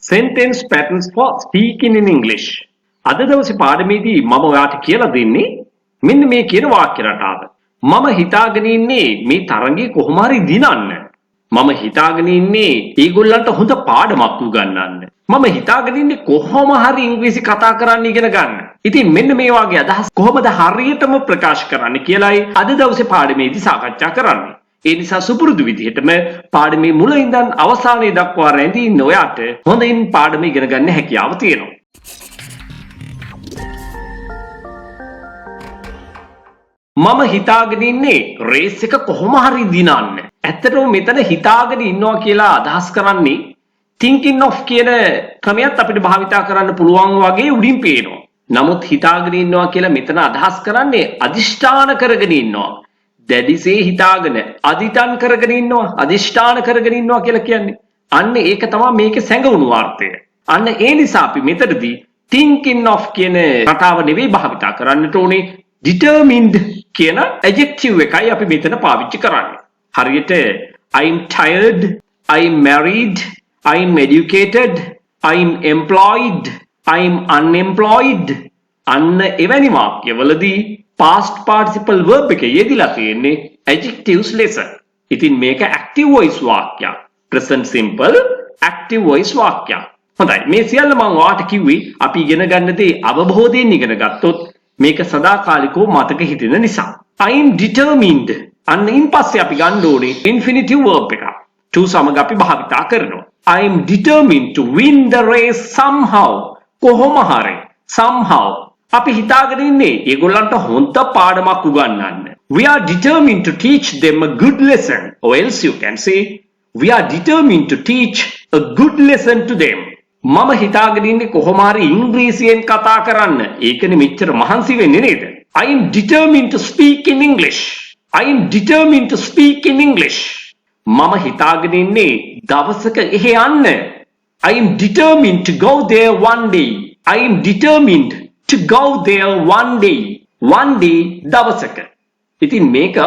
Sentence patterns for speaking in English. අද දවසේ පාඩමේදී මම ඔයාලට කියලා දෙන්නේ මෙන්න මේ කියන වාක්‍ය රටාව. මම හිතාගෙන ඉන්නේ මේ තරඟේ කොහොම හරි දිනන්න. මම හිතාගෙන ඉන්නේ ඒගොල්ලන්ට හොඳ පාඩමක් උගන්වන්න. මම හිතාගෙන ඉන්නේ කොහොම හරි ඉංග්‍රීසි කතා කරන්න ඉගෙන ගන්න. ඉතින් මෙන්න මේ වගේ අදහස් කොහොමද හරියටම ප්‍රකාශ කරන්න කියලායි අද දවසේ පාඩමේදී සාකච්ඡා කරන්නේ. ඒ නිසා සුපුරුදු විදිහටම පාඩමේ මුල ඉඳන් අවසානයේ දක්වා රැඳී ඉන්න ඔයාට හොඳින් පාඩම ඉගෙන ගන්න හැකියාව තියෙනවා. මම හිතාගෙන ඉන්නේ රේස් එක කොහොම හරි දිනන්න. ඇත්තටම මෙතන හිතාගෙන ඉන්නවා කියලා අදහස් කරන්නේ thinking of කියන ක්‍රමයක් අපිට භාවිතා කරන්න පුළුවන් වගේ උඩින් පේනවා. නමුත් හිතාගෙන ඉන්නවා කියලා මෙතන අදහස් කරන්නේ අදිෂ්ඨාන කරගෙන ඉන්නවා. දැඩිසේ හිතාගෙන අදිටන් කරගෙන ඉන්නවා අදිෂ්ඨාන කරගෙන ඉන්නවා කියලා කියන්නේ අන්න ඒක තමයි මේකේ සැඟවුණු අර්ථය. අන්න ඒ නිසා අපි මෙතනදී thinking of කියන රටාව නෙවෙයි භාවිතා කරන්නට ඕනේ determined කියන adjective එකයි අපි මෙතන පාවිච්චි කරන්නේ. හරියට I'm tired, I'm married, I'm educated, I'm employed, I'm unemployed අන්න එවැනි වාක්‍යවලදී past participle verb එක යෙදিলা තියෙන්නේ adjectives ලෙස. ඉතින් මේක active voice වාක්‍යයක්. present simple active voice වාක්‍යයක්. හොඳයි. මේ සියල්ල මම ඔයාලට කිව්වේ අපි ඉගෙන ගන්න දේ අවබෝධයෙන් ඉගෙන ගත්තොත් මේක සදාකාලිකව මතක හිටින නිසා. I'm determined. අන්න ඉන් පස්සේ අපි ගන්න ඕනේ infinitive verb එක. to සමග අපි භාවිතා කරනවා. I'm determined to win the race somehow. කොහොම හරි somehow අපි හිතාගෙන ඉන්නේ ඒගොල්ලන්ට හොඳ පාඩමක් උගන්වන්න. We are determined to teach them a good lesson. Or else you can say we are determined to teach a good lesson to them. මම හිතාගෙන ඉන්නේ කොහොම හරි ඉංග්‍රීසියෙන් කතා කරන්න. ඒකනේ මෙච්චර මහන්සි වෙන්නේ නේද? I am determined to speak in English. I am determined to speak in English. මම හිතාගෙන ඉන්නේ දවසක එහෙ යන්න. I am determined to go there one day. I am determined to go there one day. One day දවසක. ඉතින් මේක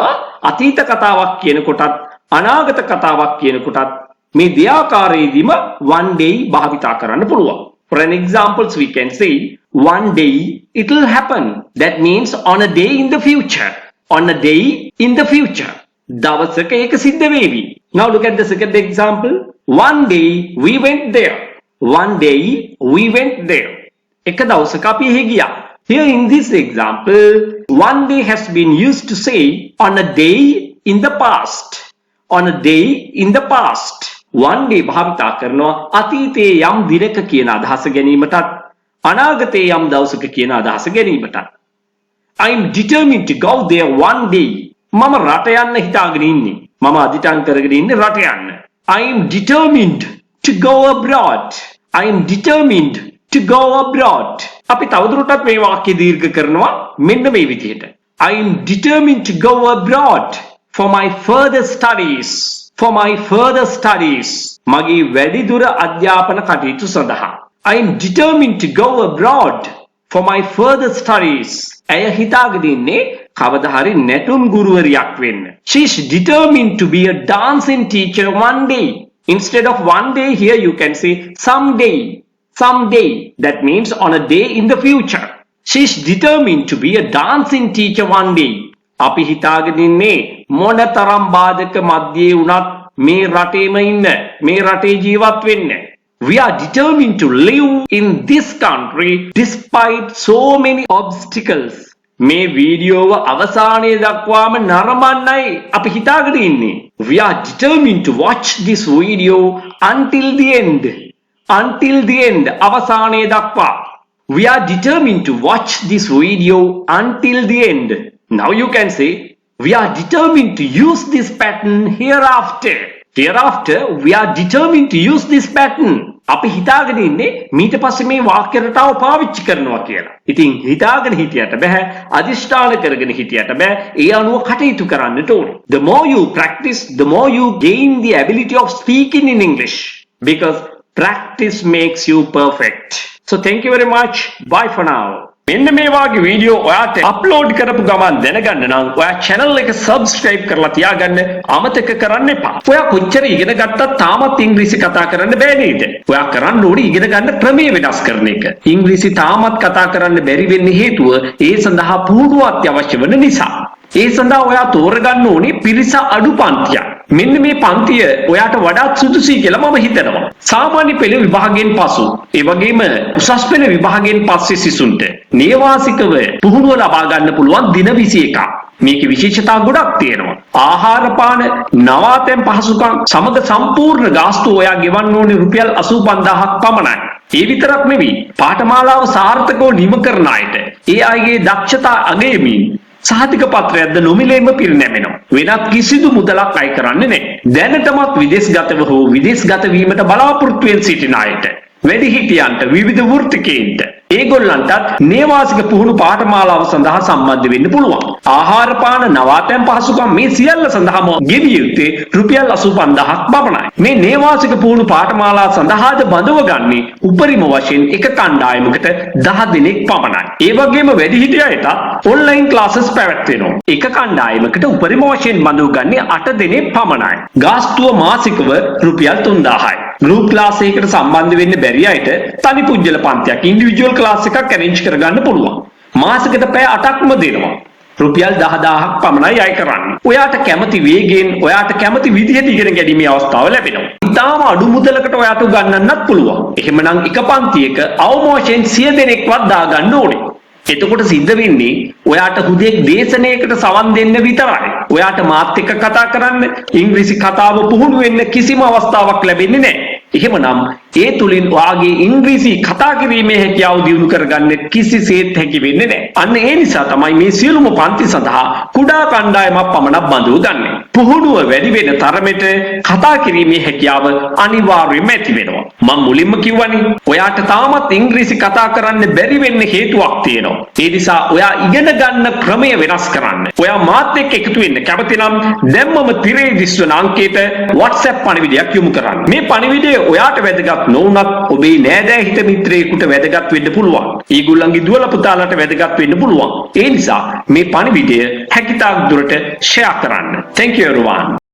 අතීත කතාවක් කියනකොටත් අනාගත කතාවක් කියනකොටත් මේ දෙආකාරයේදීම one day භාවිතා කරන්න පුළුවන්. For an examples we can say one day it will happen. That means on a day in the future. On a day in the future. දවසක ඒක සිද්ධ වේවි. Now look at the second example. One day we went there. One day we went there. එක දවසක අපි එහෙ ගියා. Here in this example, one day has been used to say on a day in the past. On a day in the past. One day භාවිතා කරනවා අතීතයේ යම් දිනක කියන අදහස ගැනීමටත් අනාගතයේ යම් දවසක කියන අදහස ගැනීමටත්. I am determined to go there one day. මම රට යන්න හිතාගෙන ඉන්නේ. මම අදිටන් කරගෙන ඉන්නේ රට යන්න. I am determined to go abroad. I am determined to go abroad. අපි තවදුරටත් මේ වාක්‍ය දීර්ඝ කරනවා මෙන්න මේ විදිහට. I am determined to go abroad for my further studies. For my further studies. මගේ වැඩිදුර අධ්‍යාපන කටයුතු සඳහා. I am determined to go abroad for my further studies. ඇය හිතාගෙන ඉන්නේ කවදා හරි නැටුම් ගුරුවරියක් වෙන්න. She is determined to be a dancing teacher one day. Instead of one day here you can say someday. Someday. That means on a day in the future. She is determined to be a dancing teacher one day. අපි හිතාගෙන ඉන්නේ මොනතරම් බාධක මැද්දේ වුණත් මේ රටේම ඉන්න, මේ රටේ ජීවත් වෙන්න. We are determined to live in this country despite so many obstacles. මේ වීඩියෝව අවසානයේ දක්වාම නරඹන්නයි අපි හිතාගෙන ඉන්නේ. We are determined to watch this video until the end. Until the end. අවසානයේ දක්වා. We are determined to watch this video until the end. Now you can say we are determined to use this pattern hereafter. Hereafter we are determined to use this pattern. අපි හිතාගෙන ඉන්නේ මීට පස්සේ මේ වාක්‍ය රටාව පාවිච්චි කරනවා කියලා. ඉතින් හිතාගෙන හිටියට බෑ, අදිෂ්ඨාන කරගෙන හිටියට බෑ. ඒ අනුව කටයුතු කරන්නට ඕනේ. The more you practice, the more you gain the ability of speaking in English. Because practice makes you perfect. So thank you very much. Bye for now. මෙන්න මේ වගේ වීඩියෝ ඔයාට අප්ලෝඩ් කරපු ගමන් දැනගන්න නම් ඔයා channel එක subscribe කරලා තියාගන්න අමතක කරන්න එපා. ඔයා කොච්චර ඉගෙන ගත්තත් තාමත් ඉංග්‍රීසි කතා කරන්න බෑ නේද? ඔයා කරන්න ඕනේ ඉගෙන ගන්න ක්‍රමයේ වෙනස් කරන එක. ඉංග්‍රීසි තාමත් කතා කරන්න බැරි වෙන්න හේතුව ඒ සඳහා පුහුණුව අත්‍යවශ්‍ය වන නිසා. ඒ සඳහා ඔයා තෝරගන්න ඕනේ පිරිස අඩු පන්තියක්. මෙන්න මේ පන්තිය ඔයාට වඩාත් සුදුසුයි කියලා මම හිතනවා. සාමාන්‍ය පෙළ විභාගයෙන් පසු ඒ වගේම උසස් පෙළ විභාගයෙන් පස්සේ සිසුන්ට නේවාසිකව පුහුණුව ලබා ගන්න පුළුවන් දින 21ක්. මේකේ විශේෂතා ගොඩක් තියෙනවා. ආහාර පාන, නවාතැන් පහසුකම් සමග සම්පූර්ණ ගාස්තු ඔයා ගෙවන්න ඕනේ රුපියල් 85000ක් පමණයි. ඒ විතරක් නෙවෙයි පාඨමාලාව සාර්ථකව නිම කරන අයට ඒ අයගේ දක්ෂතා අගයමින් සහතික පත්‍රයක්ද නොමිලේම පිරිනැමෙනවා. වෙනත් කිසිදු මුදලක් අය කරන්නේ නැහැ. දැනටමත් විදේශගතව හෝ විදේශගත වීමට බලාපොරොත්තු වෙන සිටින අයට, වැඩිහිටියන්ට, විවිධ වෘත්තිකයන්ට ඒගොල්ලන්ටත් නේවාසික පුහුණු පාඨමාලාව සඳහා සම්බන්ධ වෙන්න පුළුවන්. ආහාර පාන, නවාතැන් පහසුකම් මේ සියල්ල සඳහාම ගෙවිය යුත්තේ රුපියල් 85000ක් පමණයි. මේ නේවාසික පුහුණු පාඨමාලාව සඳහාද බඳව ගන්නේ උපරිම වශයෙන් එක කණ්ඩායමකට 10 දෙනෙක් පමණයි. ඒ වගේම වැඩිහිටියන්ට ඔන්ලයින් ක්ලාසස් පැවැත්වෙනවා. එක කණ්ඩායමකට උපරිම වශයෙන් බඳව ගන්නේ 8 දෙනෙක් පමණයි. ගාස්තුව මාසිකව රුපියල් 3000යි. ගෲප් ක්ලාස් එකකට සම්බන්ධ වෙන්න බැරි අයට තනි පුජ්‍යල පන්තියක් ඉන්ඩිවිජුවල් ක්ලාස් එකක් ඇරේන්ජ් කරගන්න පුළුවන්. මාසෙකට පැය 8ක්ම දෙනවා. රුපියල් 10000ක් පමණයි අය කරන්නේ. ඔයාට කැමති වේගෙන්, ඔයාට කැමති විදිහට ඉගෙන ගැනීමේ අවස්ථාව ලැබෙනවා. ඉතාලම අඩු මුදලකට ඔයාට උගන්වන්නත් පුළුවන්. එහෙමනම් එක පන්තියක අවම වශයෙන් 100 දෙනෙක්වත් දාගන්න ඕනේ. එතකොට සිද්ධ වෙන්නේ ඔයාට හුදෙක් දේශනයකට සවන් දෙන්න විතරයි. ඔයාට මාත් එක්ක කතා කරන්න, ඉංග්‍රීසි කතාව පුහුණු වෙන්න කිසිම අවස්ථාවක් ලැබෙන්නේ නැහැ. එහෙමනම් ඒ තුලින් ඔයාගේ ඉංග්‍රීසි කතා කිරීමේ හැකියාව දියුණු කරගන්න කිසිසේත් හැකි වෙන්නේ නැහැ. අන්න ඒ නිසා තමයි මේ සියලුම පන්ති සඳහා කුඩා කණ්ඩායමක් පමණක් බඳව ගන්න. පුහුණුව වැඩි වෙන තරමට කතා කිරීමේ හැකියාව අනිවාර්යයෙන්ම ඇති වෙනවා. මම මුලින්ම කිව්වනේ ඔයාට තාමත් ඉංග්‍රීසි කතා කරන්න බැරි වෙන්න හේතුවක් තියෙනවා. ඒ නිසා ඔයා ඉගෙන ගන්න ක්‍රමය වෙනස් කරන්න. ඔයා මාත් එක්ක එකතු වෙන්න කැමති නම් දැම්මම තිරේ දිස්වන අංකයට WhatsApp පණිවිඩයක් යොමු කරන්න. මේ පණිවිඩය ඔයාට වැදගත් නොවුනත් ඔබේ නෑදෑ හිත මිත්‍රයෙකුට වැදගත් වෙන්න පුළුවන්. ඊගොල්ලන්ගේ දුවල පුතාලට වැදගත් වෙන්න පුළුවන්. ඒ නිසා මේ පණිවිඩය හැකිතාක් දුරට ෂෙයා කරන්න. Thank you everyone.